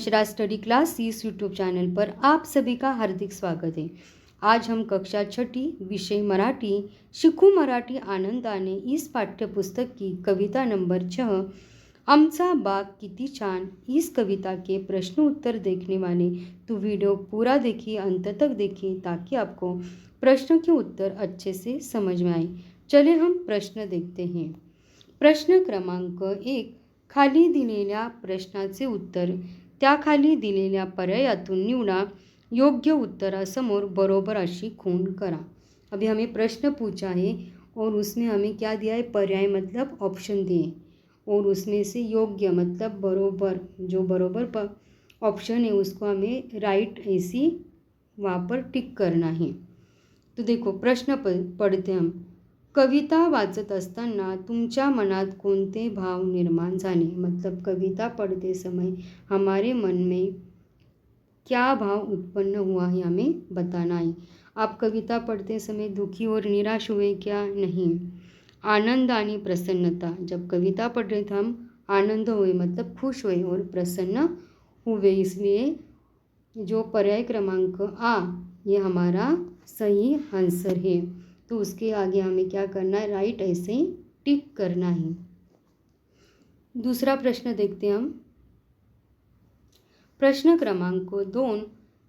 Mishra study class इस YouTube channel पर आप सभी का हार्दिक स्वागत है। आज हम कक्षा छठी विषय मराठी शिकू मराठी आनंदाने इस पाठ्यपुस्तक की कविता नंबर 6 आमचा बाग किती छान इस कविता के प्रश्न उत्तर देखने वाले तो वीडियो पूरा देखिए, अंत तक देखिए ताकि आपको प्रश्न के उत्तर अच्छे से समझ में आए। चले हम प्रश्न देखते हैं। प्रश्न क्रमांक 1, खाली दिलेल्या प्रश्नाचे उत्तर त्याखाली दिलेल्या पर्यायातून निवडा। योग्य उत्तरासमोर बरोबर अशी खूण करा। अभी हमें प्रश्न पूछा है और उसमें हमें क्या दिया है, पर्याय मतलब ऑप्शन दिए और उसमें से योग्य मतलब बरोबर, जो बरोबर ऑप्शन है उसको हमें राइट ऐसी वहाँ पर टिक करना है। तो देखो प्रश्न पढ़ते हम। कविता वाचत असताना तुमच्या मनात कोणते भाव निर्माण झाले। मतलब कविता पढ़ते समय हमारे मन में क्या भाव उत्पन्न हुआ है हमें बताना है। आप कविता पढ़ते समय दुखी और निराश हुए क्या? नहीं। आनंद आणि प्रसन्नता, जब कविता पढ़ रहे थे हम आनंद हुए मतलब खुश हुए और प्रसन्न हुए, इसलिए जो पर्याय क्रमांक आ ये हमारा सही आंसर है। तो उसके आगे हमें क्या करना है, राइट ऐसे टिक करना है। दूसरा प्रश्न देखते हैं हम। प्रश्न क्रमांक 2,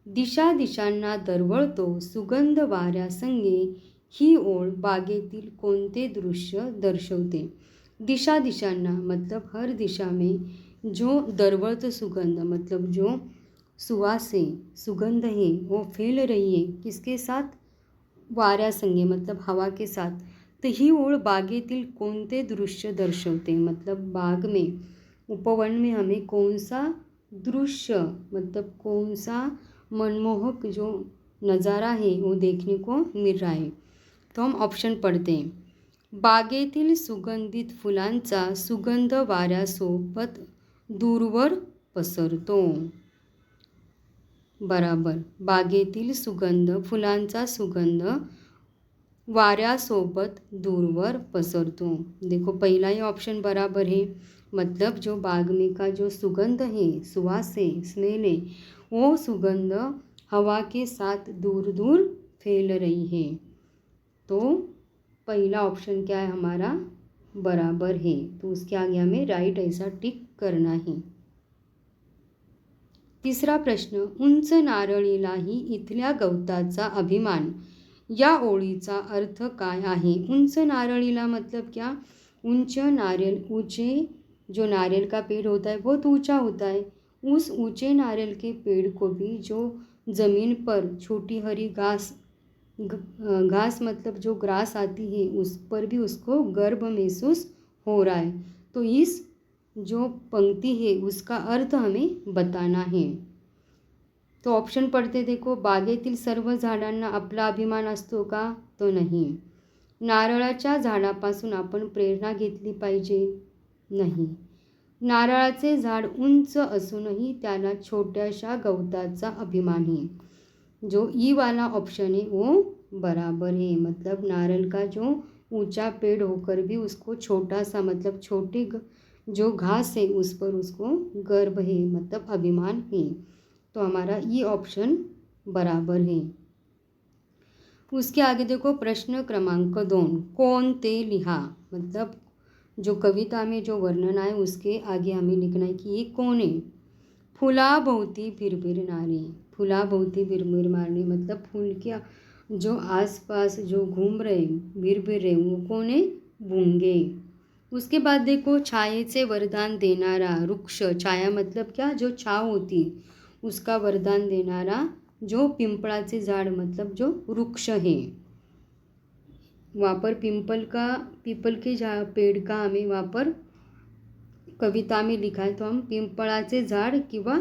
दिशा दिशांना दरवळतो सुगंध वाऱ्यासंगे ही ओळ बागेतील कोणते दृश्य दर्शवते। दिशा दिशांना मतलब हर दिशा में जो दरवळत सुगंध मतलब जो सुवास है, सुगंध है वो फैल रही है किसके साथ, वाऱ्यासंगे मतलब हवा के साथ। तो ही ओळ बागेतील कोणते दृश्य दर्शवते मतलब बाग में, उपवन में हमें कौन सा दृश्य मतलब कौन सा मनमोहक जो नज़ारा है वो देखने को मिल रहा है। तो हम ऑप्शन पढ़ते हैं। बागेतील सुगंधित फुलांचा सुगंध वाऱ्यासोबत दूरवर पसरतो। बराबर, बागेतील सुगंध फुलांचा सुगंध वाऱ्यासोबत दूरवर पसरतो। देखो पहला ही ऑप्शन बराबर है, मतलब जो बाग में का जो सुगंध है, सुवास है, स्मेल है, वो सुगंध हवा के साथ दूर दूर फैल रही है। तो पहला ऑप्शन क्या है हमारा, बराबर है। तो उसके आगे हमें राइट ऐसा टिक करना है। तिसरा प्रश्न, उंच नारळीलाही इथल्या गवताचा अभिमान या ओळीचा अर्थ काय आहे। उंच नारळीला मतलब क्या, ऊंच नारियल, ऊंचे जो नारियल का पेड़ होता है बहुत ऊंचा होता है, उस ऊंचे नारियल के पेड़ को भी जो ज़मीन पर छोटी हरी घास घास मतलब जो ग्रास आती है उस पर भी उसको गर्व महसूस हो रहा है। तो इस जो पंक्ति है उसका अर्थ हमें बताना है। तो ऑप्शन पढ़ते देखो, बागेतील सर्व झाडांना आपला अभिमान असतो का, तो नाही। नारळाच्या झाडापासून आपण प्रेरणा घेतली पाहिजे, नाही। नारळाचे झाड उंच असूनही त्याला छोट्याशा गवताचा अभिमान है। जो ई वाला ऑप्शन है वो बराबर है, मतलब नारल का जो ऊंचा पेड़ होकर भी उसको छोटा सा मतलब छोटे जो घास है उस पर उसको गर्व है मतलब अभिमान है। तो हमारा ई ऑप्शन बराबर है। उसके आगे देखो प्रश्न क्रमांक 2, कौन ते लिहा। मतलब जो कविता में जो वर्णन है उसके आगे हमें लिखना है कि ये कौन है। फुलाभोवती भिरभिरणारे, फुलाभोवती भिरभिरणारे मतलब फूल के जो आसपास जो घूम रहे भिरभिर रहे वो कौन है, भुंगे। उसके बाद देखो छायेचे वरदान देनारा वृक्ष, छाया मतलब क्या, जो छाव होती उसका वरदान देनारा जो पिंपळाचे झाड मतलब जो वृक्ष है। वहाँ पर पीपल के पेड़ का हमें वहाँ पर कविता में लिखा है, तो हम पिंपळाचे झाड किंवा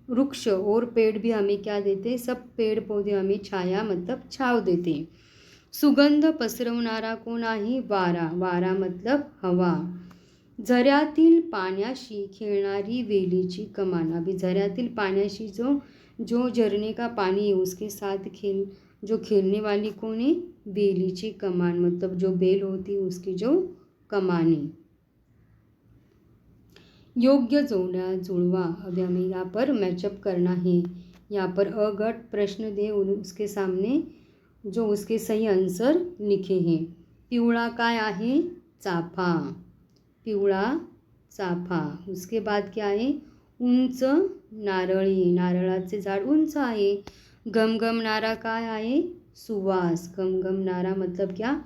वृक्ष और पेड़ भी हमें क्या देते, सब पेड़ पौधे हमें छाया मतलब छाव देते। सुगंध पसरवणारा कोण आहे, वारा, वारा मतलब हवा। झऱ्यातील पाण्याशी खेळणारी वेलीची कमान, अभी झऱ्यातील पाण्याशी जो झरने का पानी है उसके साथ जो खेलने वाली कौन है, बेलीची कमान मतलब जो बेल होती है उसकी जो कमान है। योग्य जोड़ा जुड़वा। अब हमें यहाँ पर मैचअप करना है। यहाँ पर अगट प्रश्न दे और उसके सामने जो उसके सही आंसर लिखे हैं। पिवळा काय आहे? चाफा। पिवळा चाफा। उसके बाद क्या आहे? उंच नारळी। नारळाचे झाड उंच आहे। गमगमणारा काय आहे? सुवास। गमगमणारा मतलब क्या?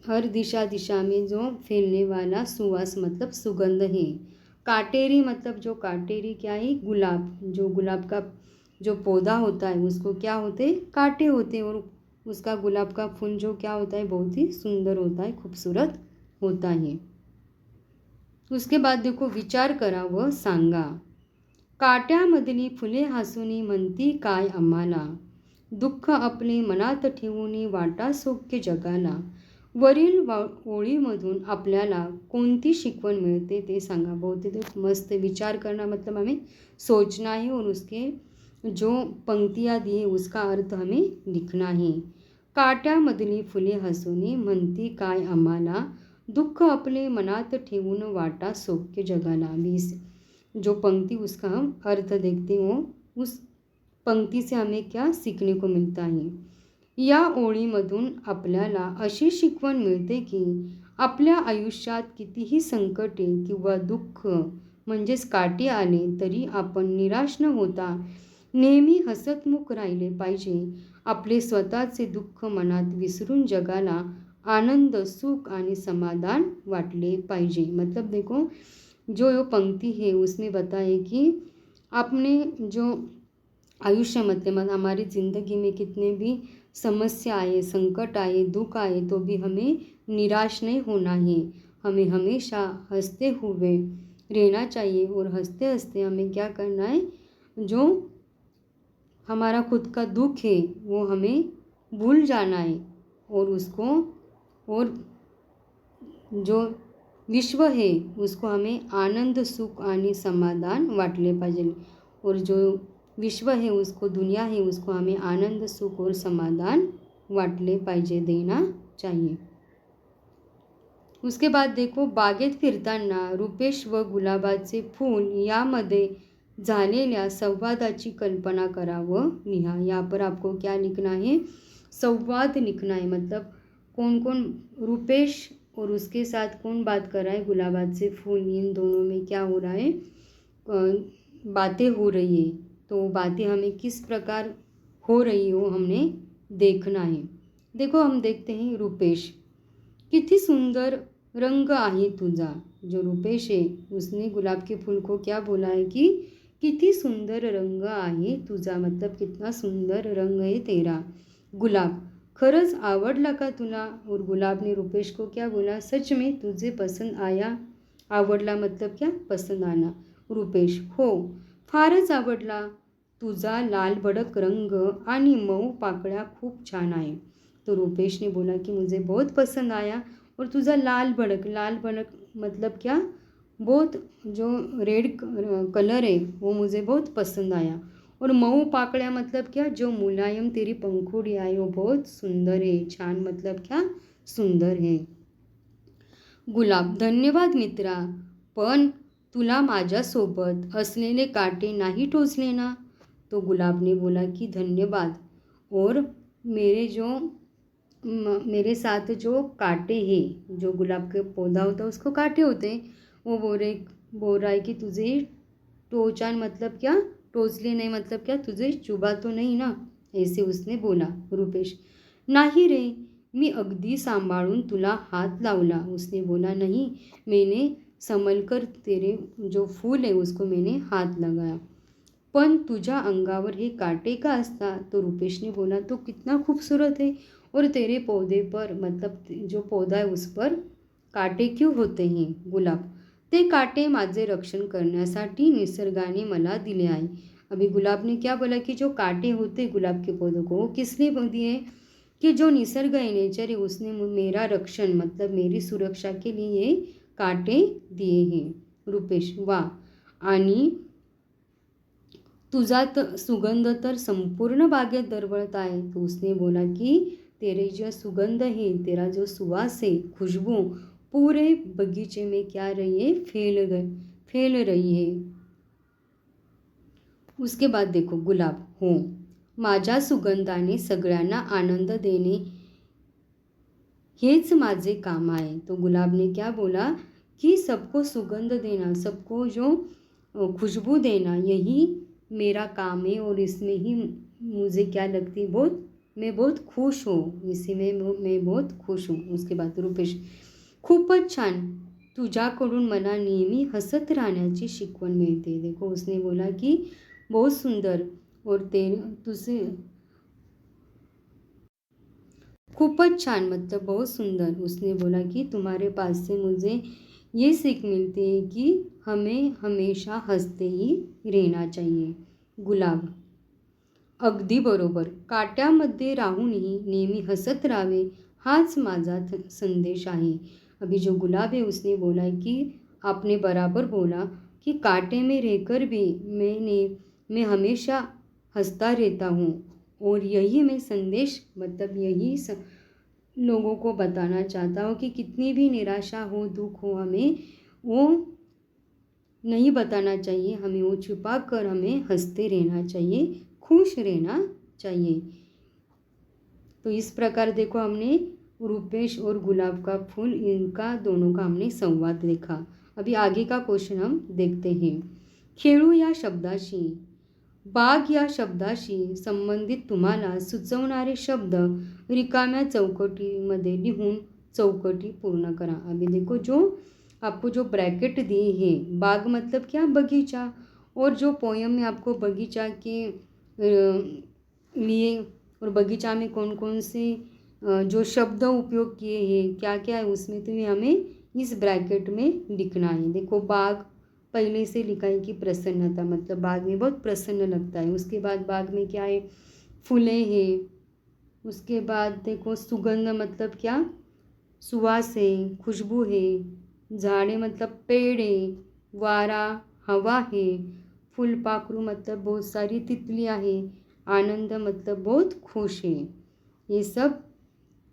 हर दिशा दिशा में जो फैलने वाला सुवास मतलब सुगंध है। काटेरी मतलब जो काटेरी क्या है? गुलाब। जो गुलाब का जो पौधा होता है उसको क्या होते? कांटे होते, और उसका गुलाब का फूल जो क्या होता है? बहुत ही सुंदर होता है, खूबसूरत होता है। उसके बाद देखो, विचार करा व सांगा। काट्यामधली फुले हसूनी म्हणती काय आम्हाला, दुःख आपले मनात ठेवून वाटा सौख्य जगाला। वरील ओळीमधून आपल्याला कोणती शिकवण मिळते ते सांगा। बहुत ही मस्त विचार करना मतलब हमें सोचना है, और उसके जो पंक्तियाँ दी है उसका अर्थ हमें लिखना है। काट्यामधली फुले हसूनी म्हणती काय आम्हाला, दुःख आपले मनात ठेवून वाटा सौख्य जगाला। 20 जो पंक्ति उसका हम अर्थ देखते हो, उस पंक्ति से हमें क्या सीखने को मिलता है। या ओळीमधून आपल्याला अशी शिकवण मिळते की आपल्या आयुष्यात कितीही संकटे किंवा दुःख म्हणजेच काटे आले तरी आपण निराश न होता नेहमी हसतमुख राहिले पाहिजे। आपले स्वतःचे दुःख मनात विसरून जगाला आनंद, सुख आणि समाधान वाटले पाहिजे। मतलब देखो, जो ये पंक्ति है उसमें बताए कि आपने जो आयुष्य मतलब हमारी ज़िंदगी में कितने भी समस्या आए, संकट आए, दुख आए, तो भी हमें निराश नहीं होना है। हमें हमेशा हंसते हुए रहना चाहिए, और हंसते हंसते हमें क्या करना है? जो हमारा खुद का दुख है वो हमें भूल जाना है, और उसको, और जो विश्व है उसको हमें आनंद, सुख आणि समाधान वाटले पाहिजे। और जो विश्व है उसको, दुनिया है उसको हमें आनंद, सुख और समाधान वाटले पाहिजे, देना चाहिए। उसके बाद देखो, बागेत फिरताना रुपेश व गुलाबाचे फूल यामध्ये झालेल्या संवादाची कल्पना करा व लिहा। यहाँ पर आपको क्या लिखना है? संवाद लिखना है। मतलब कौन कौन, रुपेश और उसके साथ कौन बात कर रहा है? गुलाबाचे फूल। इन दोनों में क्या हो रहा है? बातें हो रही है। तो बातें हमें किस प्रकार हो रही हो हमने देखना है। देखो, हम देखते हैं रुपेश, किती सुंदर रंग आहे तुझा। जो रुपेश है उसने गुलाब के फूल को क्या बोला है कि किती सुंदर रंग आहे तुझा, मतलब कितना सुंदर रंग है तेरा। गुलाब, खरंच आवडला का तुला? और गुलाब ने रुपेश को क्या बोला? सच में तुझे पसंद आया? आवडला मतलब क्या? पसंद आना। रुपेश, हो, फारच आवडला। तुझा लाल भडक रंग आणि मऊ पाकळ्या खूप छान आहे। तो रुपेश ने बोला कि मुझे बहुत पसंद आया, और तुझा लाल भड़क मतलब क्या? बहुत जो रेड कलर है वो मुझे बहुत पसंद आया। और मऊ पाकड़िया मतलब क्या? जो मुलायम तेरी पंखुड़ी आई वो बहुत सुंदर है। छान मतलब क्या? सुंदर है। गुलाब, धन्यवाद मित्रा, पण तुला माझ्यासोबत असलेले काटे नाही टोचले ना? तो गुलाब ने बोला कि धन्यवाद, और मेरे साथ जो काटे हैं, जो गुलाब का पौधा होता है उसको काटे होते हैं, वो बोल रहा है कि तुझे टोचान मतलब क्या? टोचले नहीं मतलब क्या? तुझे चुबा तो नहीं ना? ऐसे उसने बोला। रुपेश, नाही रे, मी अगदी सांभाळून तुला हात लावला। उसने बोला, नहीं, मैंने संभल कर तेरे जो फूल है उसको मैंने हाथ लगाया। पण तुझ्या अंगावर हे काटे का असतात? तो रुपेश ने बोला, तो कितना खूबसूरत है, और तेरे पौधे पर मतलब जो पौधा है उस पर काटे क्यों होते हैं? गुलाब, ते काटे माझे रक्षण करण्यासाठी निसर्गाने मला दिले आहे। अभी गुलाब ने क्या बोला कि जो काटे होते गुलाब के पौधों को, वो किसने दिए? कि जो निसर्ग है, नेचर है, उसने मेरा रक्षण मतलब मेरी सुरक्षा के लिए काटे दिए हैं। रुपेश, वाह, आणि तुझा सुगंध तर संपूर्ण बागेत दरवळत आहे। तो उसने बोला कि तेरे जो सुगंध है, तेरा जो सुवास है, खुशबू पूरे बगीचे में क्या रही है? फैल रही है। उसके बाद देखो गुलाब, हो माझ्या सुगंधाने सगळ्यांना आनंद देणे हेच माझे काम आहे। तो गुलाब ने क्या बोला कि सबको सुगंध देना, सबको जो खुशबू देना, यही मेरा काम है और इसमें ही मुझे क्या लगती है, बहुत मैं बहुत खुश हूँ, इसी में मैं बहुत खुश हूँ। उसके बाद रुपेश, खूपच छान, तुझ्याकडून मला नेहमी हसत राहण्याची शिकवण मिळते। देखो उसने बोला कि बहुत सुंदर और ते तुझे खूपच छान मतलब बहुत सुंदर। उसने बोला कि तुम्हारे पास से मुझे ये सीख मिलती है कि हमें हमेशा हंसते ही रहना चाहिए। गुलाब, अगदी बरोबर, काट्यामध्ये राहूनही नेहमी हसत राहावे हाच माझा संदेश आहे। अभी जो गुलाब है उसने बोला है कि आपने बराबर बोला कि कांटे में रहकर भी मैं हमेशा हंसता रहता हूँ और यही मैं संदेश मतलब यही लोगों को बताना चाहता हूँ कि कितनी भी निराशा हो, दुख हो, हमें वो नहीं बताना चाहिए, हमें वो छुपा कर हमें हंसते रहना चाहिए, खुश रहना चाहिए। तो इस प्रकार देखो हमने रुपेश और गुलाब का फूल, इनका दोनों का हमने संवाद देखा। अभी आगे का क्वेश्चन हम देखते हैं। खेळू या शब्दाशी, बाग या शब्दाशी संबंधित तुम्हाला सुचवणारे शब्द रिकाम्या चौकटीमध्ये लिहून चौकटी पूर्ण करा। अभी देखो जो आपको जो ब्रैकेट दिए हैं, बाग मतलब क्या, बगीचा, और जो पोयम में आपको बगीचा के लिए और बगीचा में कौन कौन से जो शब्द उपयोग किए हैं, क्या क्या है उसमें, तो हमें इस ब्रैकेट में लिखना है। देखो बाग पहले से लिखा है कि प्रसन्नता, मतलब बाग में बहुत प्रसन्न लगता है। उसके बाद बाग में क्या है, फूलें हैं। उसके बाद देखो सुगंध मतलब क्या, सुवास है, खुशबू है। झाड़े मतलब पेड़ है, वारा हवा है। फूलपाखरू मतलब बहुत सारी तितलियाँ हैं। आनंद मतलब बहुत खुश है। ये सब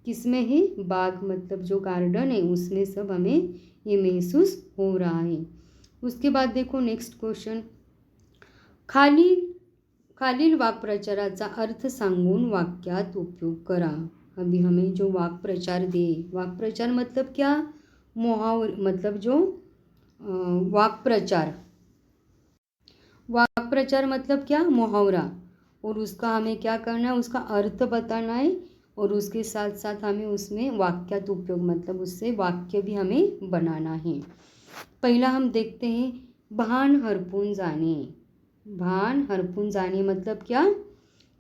किसमें है, बाग मतलब जो गार्डन है उसमें सब हमें ये महसूस हो रहा है। उसके बाद देखो नेक्स्ट क्वेश्चन, खालील वाक्प्रचाराचा अर्थ सांगून वाक्यात उपयोग करा। अभी हमें जो वाक्प्रचार दे, वाक्प्रचार मतलब क्या, मुहावरे, मतलब जो वाक्प्रचार मतलब क्या, मुहावरा, और उसका हमें क्या करना है, उसका अर्थ बताना है और उसके साथ साथ हमें उसमें वाक्यात उपयोग मतलब उससे वाक्य भी हमें बनाना है। पहला हम देखते हैं, भान हरपून जाणे। भान हरपून जाणे मतलब क्या,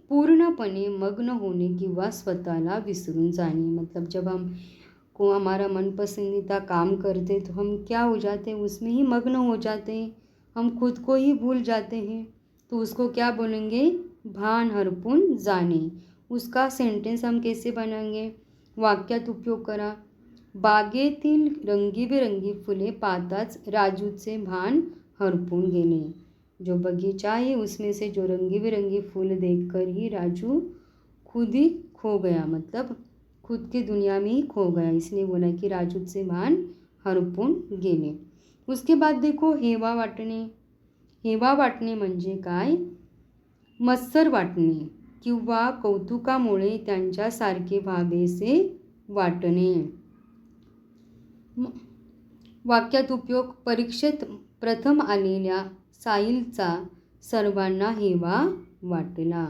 पूर्णपणे मग्न होने किंवा स्वतःला विसरून जाने। मतलब जब हम को हमारा मनपसंदीदा काम करते तो हम क्या हो जाते हैं, उसमें ही मग्न हो जाते हैं, हम खुद को ही भूल जाते हैं, तो उसको क्या बोलेंगे, भान हरपून जाणे। उसका सेंटेंस हम कैसे बनाएंगे, वाक्यात उपयोग करा। बागेतील रंगीबेरंगी फुले पाहताच राजूचे भान हरपून गेले। जो बगीचा है उसमें से जो रंगी बिरंगी फूल देखकर ही राजू खुद ही खो गया, मतलब खुद की दुनिया में ही खो गया। इसने बोला कि राजूचे भान हरपून गेले। उसके बाद देखो हेवा वाटणे। हेवा वाटणे म्हणजे काय, मत्सर वाटणे किंवा कौतुकामुळे त्यांच्यासारखे व्हावेसे वाटणे। वाक्यात उपयोग, परीक्षेत प्रथम आलेल्या साहिलचा सर्वांना हेवा वाटला।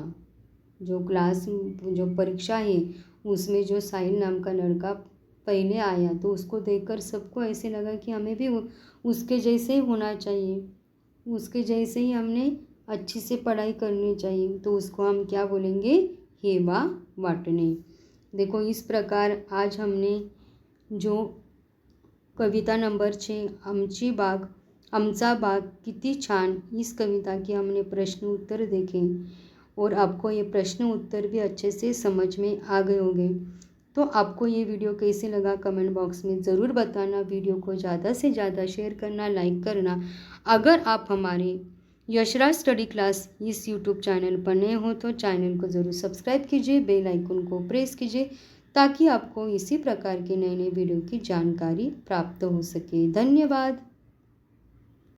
जो क्लास जो परीक्षा है उसमें जो साहिल नाम का लड़का पहले आया तो उसको देखकर सबको ऐसे लगा कि हमें भी उसके जैसे ही होना चाहिए, उसके जैसे ही हमने अच्छी से पढ़ाई करनी चाहिए, तो उसको हम क्या बोलेंगे, हेवा वाटणे। देखो इस प्रकार आज हमने जो कविता नंबर 6 आमची बाग आमचा बाग किती छान, इस कविता के हमने प्रश्न उत्तर देखे और आपको ये प्रश्न उत्तर भी अच्छे से समझ में आ गए होंगे। तो आपको ये वीडियो कैसे लगा कमेंट बॉक्स में ज़रूर बताना। वीडियो को ज़्यादा से ज़्यादा शेयर करना, लाइक करना। अगर आप हमारे यशराज स्टडी क्लास इस यूट्यूब चैनल पर नए हो तो चैनल को ज़रूर सब्सक्राइब कीजिए, बेल आइकन को प्रेस कीजिए ताकि आपको इसी प्रकार के नए नए वीडियो की जानकारी प्राप्त हो सके। धन्यवाद।